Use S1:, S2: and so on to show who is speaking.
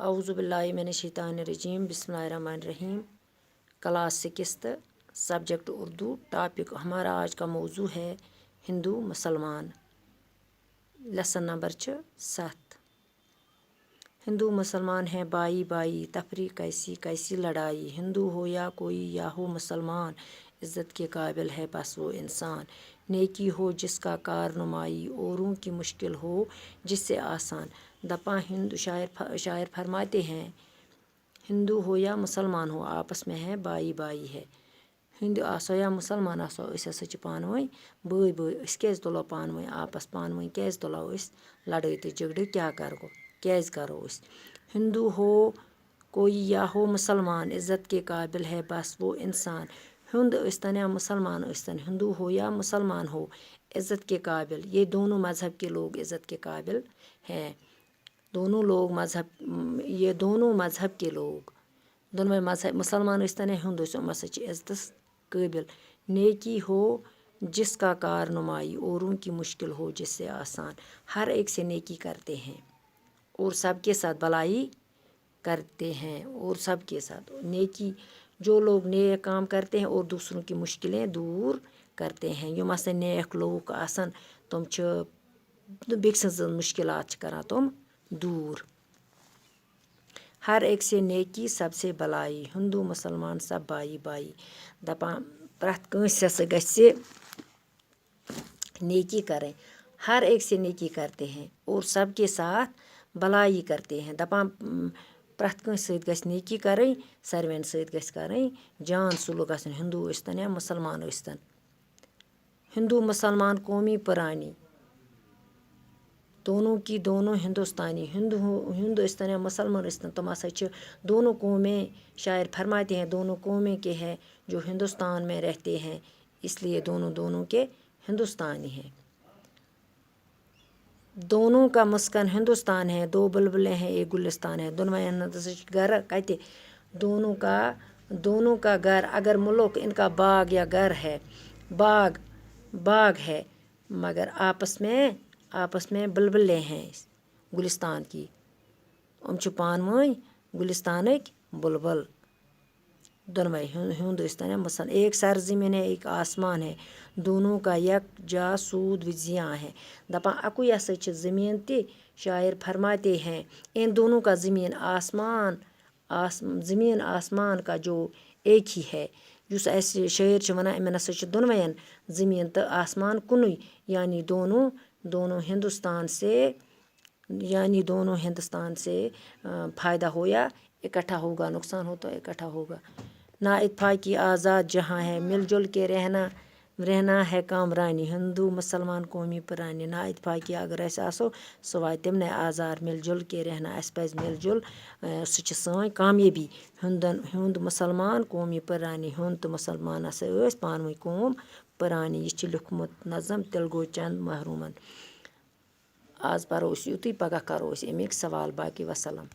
S1: اعوذ باللہ من الشیطان الرجیم بسم اللہ الرحمن الرحیم کلاس 6 سبجیکٹ اردو ٹاپک ہمارا آج کا موضوع ہے ہندو مسلمان لیسن نمبر 7 ہندو مسلمان ہیں بائی بائی تفریق کیسی لڑائی ہندو ہو یا کوئی یا ہو مسلمان عزت کے قابل ہے بس وہ انسان نیکی ہو جس کا کارنمائی اوروں کی مشکل ہو جس سے آسان دپاں ہندو شاعر فرماتے ہیں ہندو ہو یا مسلمان ہو آپس میں ہے بائی بائی ہے ہندو آسو یا مسلمان آسو اس ہسا پانوئی بٲے بٲے اس کیٛازِ تُلو پانوئی آپس پانوئی کیٛازِ تُلو أسۍ لڑٲے تہٕ جھگڑٕ کیٛاہ کرو کیٛازِ کرو أسۍ ہندو ہو کوئی یا ہو مسلمان عزت کے قابل ہے بس وہ انسان ہند ٲسۍتن یا مسلمان ٲسۍتن ہندو ہو یا مسلمان ہو عزت کے قابل یہ دونوں مذہب کے لوگ عزت کے قابل ہیں یہ دونوں مذہب کے لوگ دونوے مذہب مسلمان ٲسۍتن یا ہند ٲسۍ یِم ہسا چھِ عزتس قٲبل نیکی ہو جس کا کارنمائی اوروں کی مشکل ہو جس سے آسان ہر ایک سے نیکی کرتے ہیں اور سب کے ساتھ بھلائی کرتے ہیں اور سب کے ساتھ نیکی جو لوگ نیک کام کرتے ہیں اور دوسروں کی مشکلیں دور کرتے ہیں یم ہسا نیک لوگ آسان تم چھِ بیٚکہِ سٕنٛز مشکلات چھِ کران تم دور ہر ایک سے نیکی سب سے بھلائی ہندو مسلمان سب بائی بائی دپان پرٛٮ۪تھ کٲنٛسہِ ہسا گژھِ نیکی کرٕنۍ ہر ایک سے نیکی کرتے ہیں اور سب کے ساتھ بھلائی کرتے ہیں دپان پرٛٮ۪تھ کٲنٛسہِ سۭتۍ گژھِ نیکی کرٕنۍ ساروٮ۪ن سۭتۍ گژھِ کرٕنۍ جان سلوٗک گژھُن ہندو ٲسۍتن یا مسلمان ٲسۍتن ہندو مسلمان قومی پرانی دونوں کی دونوں ہندوستانی ہند ٲسۍتن یا مسلمان ٲسۍتن تم ہسا چھِ دونوں قومیں شاعر فرماتے ہیں دونوں قومیں کے ہیں جو ہندوستان میں رہتے ہیں اس لیے دونوں کے ہندوستانی ہیں دونوں کا مسکن ہندوستان ہے دو بلبلیں ہیں ایک گلستان ہے دونویں گھر کتے دونوں کا گھر اگر ملک ان کا باغ یا گھر ہے باغ ہے مگر آپس میں بلبلیں ہیں گلستان کی ہم چھِ پانوٲنۍ گلستانٕکۍ بلبل دونوے ہند ٲسۍتن یا مسلمان ایک سرزمین ہے ایک آسمان ہے دونوں کا یکجا سود و زیاں ہے دپان اکوئی ہسا چھِ زمین تہِ شاعر فرماتے ہیں ان دونوں کا زمین آسمان کا جو ایک ہی ہے یُس اَسہِ شٲعر چھِ وَنان یِمن ہسا چھِ دۄنوَیَن زمین تہٕ آسمان کُنُے یعنی دونوں ہندوستان سے فائدہ ہو یا اکٹھا ہوگا نقصان ہو تو اکٹھا ہوگا نا اتفاقی آزاد جہاں ہے مل جل کے رہنا ہے کامرانی ہندو مسلمان قومی پرانی نا اتفاقی اگر أسۍ آسو سُہ واتہِ تِمنٕے آزار مل جل کے رہنا اَسہِ پَزِ مل جل سُہ چھِ سٲنۍ کامیٲبی ہُنٛد مسلمان قومی پرانی ہُنٛد تہٕ مسلمان ہسا ٲسۍ پانہٕ ؤنۍ قوم پرانی یہ چھِ لیوٗکھمُت نظم تِلہٕ گوٚو چند محروٗمن آز پرو أسۍ یُتُے پگاہ کرو أسۍ اَمِکۍ سوال باقی وسلام